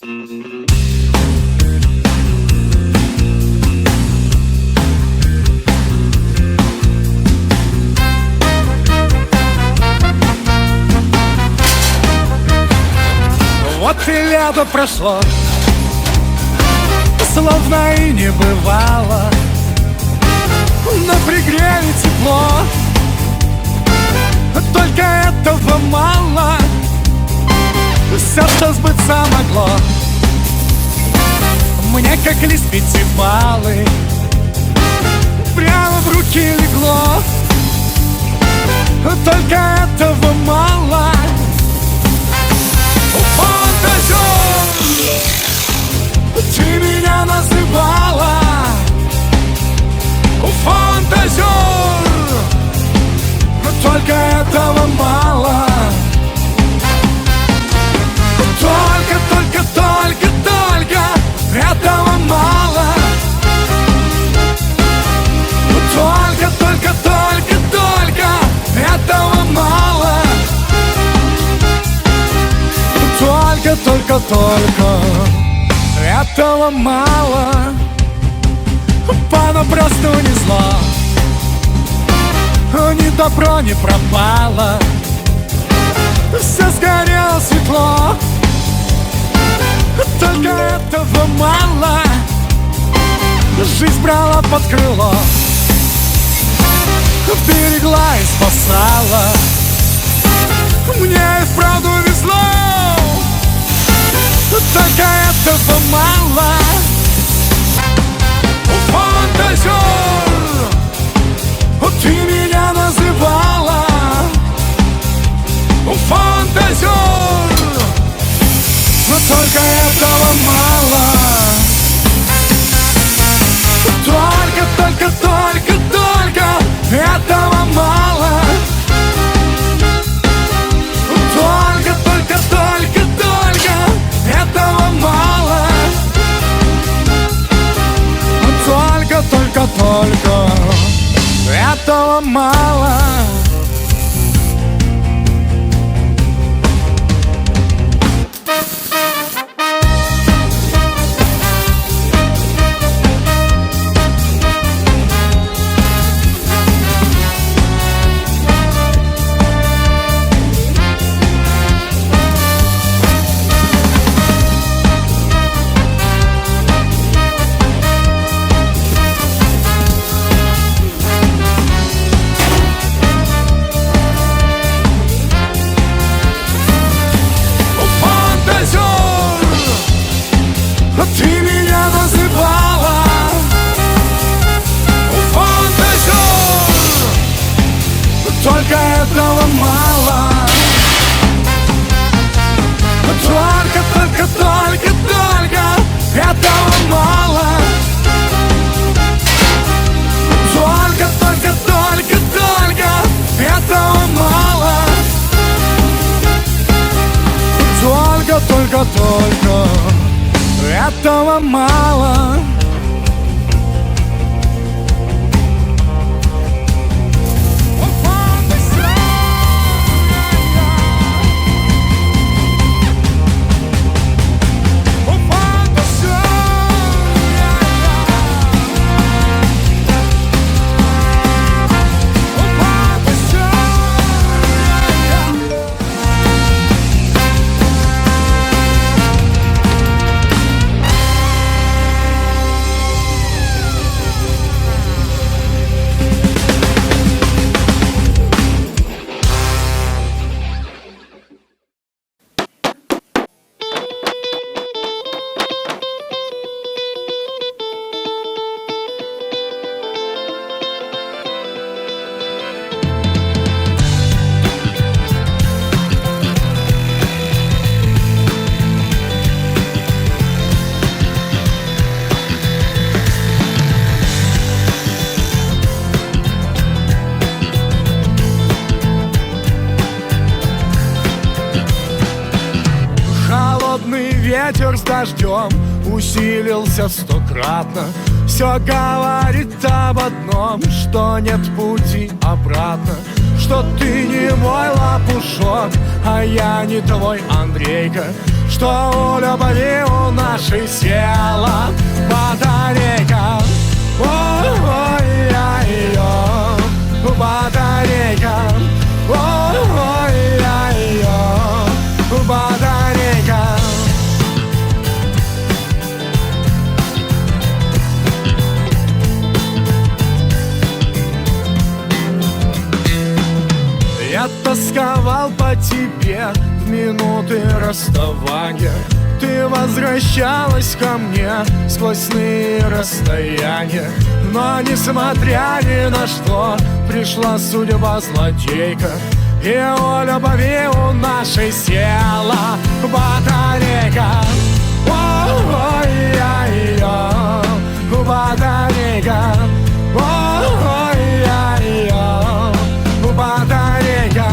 Вот и лето прошло, словно и не бывало, но пригрели тепло. Только этого мало, сердце сбыться могло. Мне как лист пятибаллы прямо в руки легло. Только этого мало. Фантазер, ты меня называла. Фантазер, только этого мало. Только этого мало. Только этого мало. Только этого мало. Понапрасну не зло, ни добро не пропало. Все сгорело светло. Только этого мало. Жизнь брала под крыло, берегла и спасала. Мне и вправду везло. Только этого мало. Фантазер, ты меня называла. Фантазер, но только этого мало. Только этого мало. Только этого мало. Только этого мало. Ты меня называла. Фантазер, только этого мало. Только этого мало. Только этого мало. Только этого мало. Ветер с дождем усилился стократно. Все говорит об одном, что нет пути обратно. Что ты не мой лопушок, а я не твой Андрейка. Что у любви нашей села батарейка. Ой-ой-ой-ой, батарейка. Ой-ой-ой-ой, батарейка. Я тосковал по тебе в минуты расставания. Ты возвращалась ко мне сквозь сны и расстояния. Но несмотря ни на что, пришла судьба злодейка, и у любви у нашей села батарейка. Ой-ой-ой-ой, батарейка. Ой-ой-ой-ой, батарейка.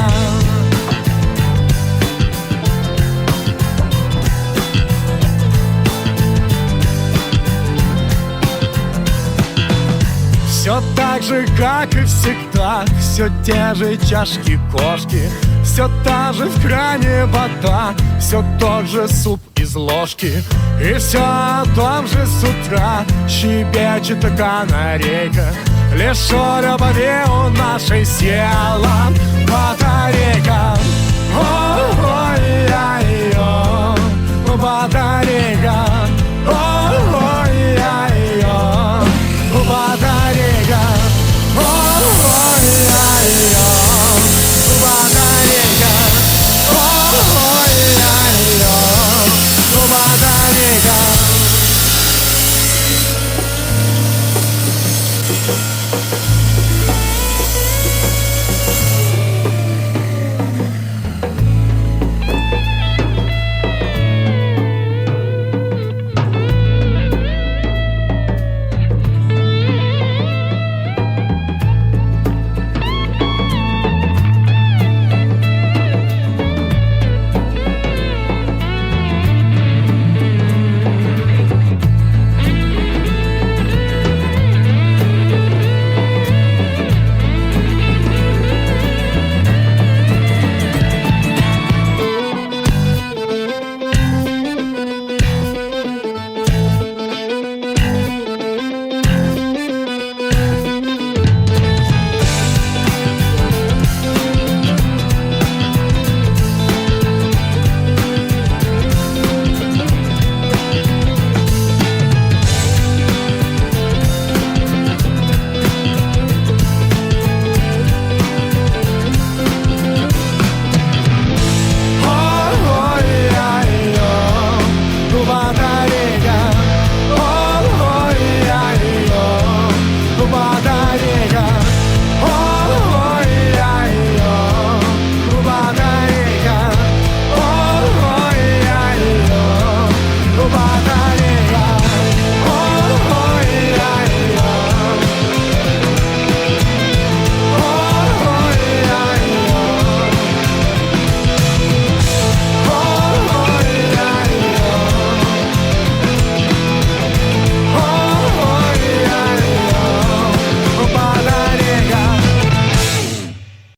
Все так же, как и всегда, все те же чашки-кошки, все та же в кране вода, все тот же суп из ложки, и все о том же с утра щебечет канарейка. Лишь у любви у нашей села батарейка. Ой-ой-ой-ой, батарейка. Ой-ой-ой-ой, батарейка. Ой-ой-ой-ой, батарейка. Ой-ой-ой-ой, батарейка.